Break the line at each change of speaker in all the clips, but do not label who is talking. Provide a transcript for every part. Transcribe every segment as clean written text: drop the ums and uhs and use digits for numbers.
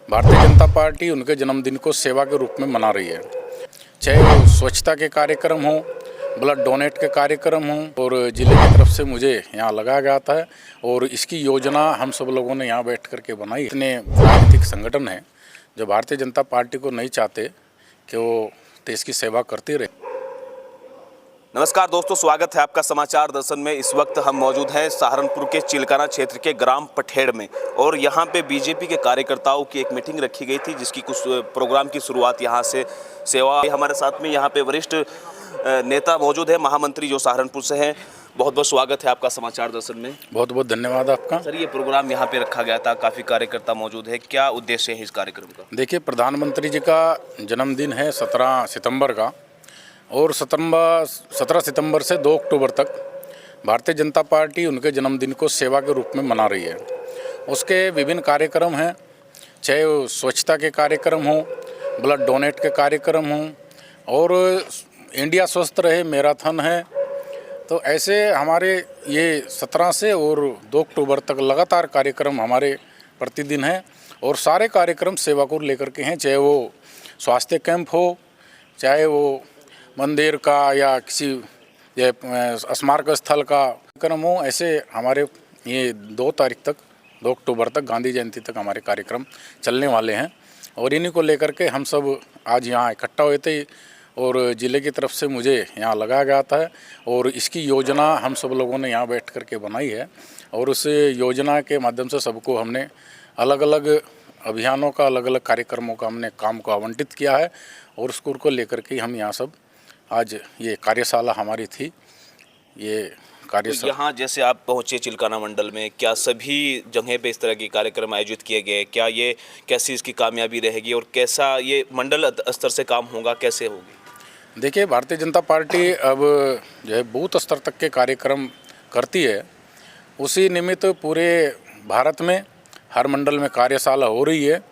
Bharatiya Janata party उनके जन्मदिन को सेवा के रूप में मना रही है। चाहे वो स्वच्छता के कार्यक्रम हो, ब्लड डोनेट के कार्यक्रम हो, और जिले की तरफ से मुझे यहाँ लगाया गया था और इसकी योजना हम सब लोगों ने यहाँ बैठ करके बनाई। इतने राजनीतिक संगठन हैं जो भारतीय जनता पार्टी को नहीं चाहते कि वो देश की सेवा करती रहे।
नमस्कार दोस्तों, स्वागत है आपका समाचार दर्शन में। इस वक्त हम मौजूद हैं सहारनपुर के चिलकाना क्षेत्र के ग्राम पठेड़ में और यहाँ पे बीजेपी के कार्यकर्ताओं की एक मीटिंग रखी गई थी, जिसकी कुछ प्रोग्राम की शुरुआत यहाँ से सेवा। हमारे साथ में यहाँ पे वरिष्ठ नेता मौजूद है, महामंत्री जो सहारनपुर से हैं। बहुत बहुत स्वागत है आपका समाचार दर्शन में।
बहुत बहुत धन्यवाद आपका।
सर, ये प्रोग्राम यहाँ पे रखा गया था, काफ़ी कार्यकर्ता मौजूद है, क्या उद्देश्य है इस कार्यक्रम का?
देखिए, प्रधानमंत्री जी का जन्मदिन है 17 सितंबर का, और 17 सितंबर से 2 अक्टूबर तक भारतीय जनता पार्टी उनके जन्मदिन को सेवा के रूप में मना रही है। उसके विभिन्न कार्यक्रम हैं, चाहे वो स्वच्छता के कार्यक्रम हो, ब्लड डोनेट के कार्यक्रम हो, और इंडिया स्वस्थ रहे मैराथन है। तो ऐसे हमारे ये 17 से और 2 अक्टूबर तक लगातार कार्यक्रम हमारे प्रतिदिन हैं, और सारे कार्यक्रम सेवा को लेकर के हैं। चाहे वो स्वास्थ्य कैंप हो, चाहे वो मंदिर का या किसी स्मारक स्थल का कार्यक्रम हो, ऐसे हमारे ये 2 तारीख तक, 2 अक्टूबर तक, गांधी जयंती तक हमारे कार्यक्रम चलने वाले हैं। और इन्हीं को लेकर के हम सब आज यहाँ इकट्ठा हुए थे और ज़िले की तरफ से मुझे यहाँ लगाया गया था, और इसकी योजना हम सब लोगों ने यहाँ बैठ कर के बनाई है। और उस योजना के माध्यम से सबको हमने अलग अलग अभियानों का, अलग अलग कार्यक्रमों का हमने काम को आवंटित किया है, और उसको को लेकर के हम यहाँ सब आज ये कार्यशाला हमारी थी। ये कार्यशाला
तो यहाँ जैसे आप पहुँचे चिलकाना मंडल में, क्या सभी जगह पे इस तरह के कार्यक्रम आयोजित किए गए? क्या ये कैसी इसकी कामयाबी रहेगी और कैसा ये मंडल स्तर से काम होगा, कैसे होगी?
देखिए, भारतीय जनता पार्टी अब जो है बूथ स्तर तक के कार्यक्रम करती है। उसी निमित्त पूरे भारत में हर मंडल में कार्यशाला हो रही है,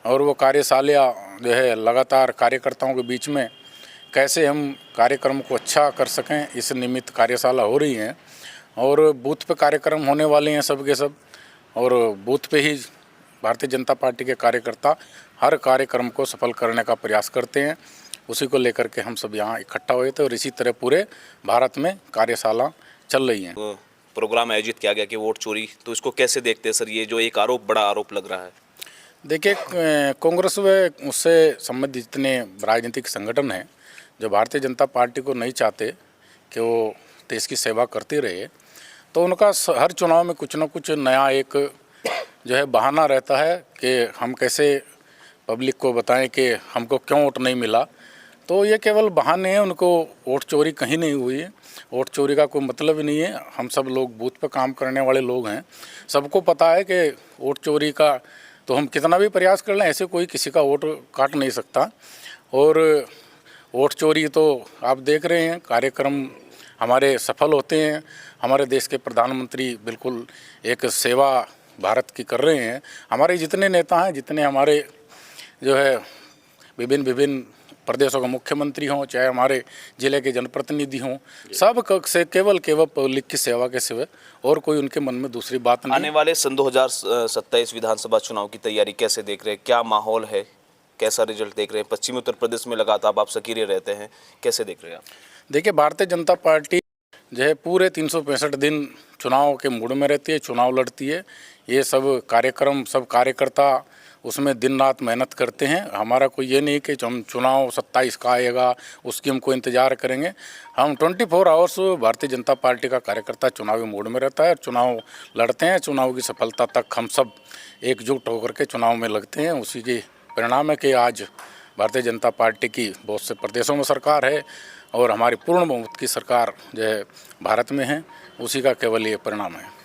और वो कार्यशाला जो है लगातार कार्यकर्ताओं के बीच में कैसे हम कार्यक्रम को अच्छा कर सकें, इस निमित्त कार्यशाला हो रही हैं। और बूथ पे कार्यक्रम होने वाले हैं सब के सब, और बूथ पे ही भारतीय जनता पार्टी के कार्यकर्ता हर कार्यक्रम को सफल करने का प्रयास करते हैं। उसी को लेकर के हम सब यहाँ इकट्ठा हुए थे, और इसी तरह पूरे भारत में कार्यशाला चल रही हैं।
प्रोग्राम आयोजित किया गया कि वोट चोरी, तो इसको कैसे देखते हैं सर? ये जो एक आरोप, बड़ा आरोप लग रहा है।
देखिए, कांग्रेस व उससे संबंधित जितने राजनीतिक संगठन हैं जो भारतीय जनता पार्टी को नहीं चाहते कि वो देश की सेवा करती रहे, तो उनका हर चुनाव में कुछ न कुछ नया एक जो है बहाना रहता है कि हम कैसे पब्लिक को बताएं कि हमको क्यों वोट नहीं मिला। तो ये केवल बहाने हैं, उनको वोट चोरी कहीं नहीं हुई है। वोट चोरी का कोई मतलब ही नहीं है। हम सब लोग बूथ पर काम करने वाले लोग हैं, सबको पता है कि वोट चोरी का तो हम कितना भी प्रयास कर लें, ऐसे कोई किसी का वोट काट नहीं सकता। और वोट चोरी तो आप देख रहे हैं, कार्यक्रम हमारे सफल होते हैं। हमारे देश के प्रधानमंत्री बिल्कुल एक सेवा भारत की कर रहे हैं। हमारे जितने नेता हैं, जितने हमारे जो है विभिन्न प्रदेशों के मुख्यमंत्री हों, चाहे हमारे ज़िले के जनप्रतिनिधि हों, सब से केवल पब्लिक की सेवा के सिवा और कोई उनके मन में दूसरी बात नहीं।
आने वाले सन 2027 विधानसभा चुनाव की तैयारी कैसे देख रहे हैं? क्या माहौल है, कैसा रिजल्ट देख रहे हैं? पश्चिमी उत्तर प्रदेश में लगातार आप सक्रिय रहते हैं, कैसे देख रहे हैं आप?
देखिए, भारतीय जनता पार्टी जो है पूरे 365 दिन चुनाव के मूड में रहती है, चुनाव लड़ती है। ये सब कार्यक्रम, सब कार्यकर्ता उसमें दिन रात मेहनत करते हैं। हमारा कोई ये नहीं कि हम चुनाव 27 का आएगा उसकी हमको इंतज़ार करेंगे। हम 24 आवर्स भारतीय जनता पार्टी का कार्यकर्ता चुनावी मूड में रहता है, चुनाव लड़ते हैं। चुनाव की सफलता तक हम सब एकजुट होकर के चुनाव में लगते हैं। उसी के परिणाम है कि आज भारतीय जनता पार्टी की बहुत से प्रदेशों में सरकार है, और हमारी पूर्ण बहुमत की सरकार जो है भारत में है। उसी का केवल ये परिणाम है।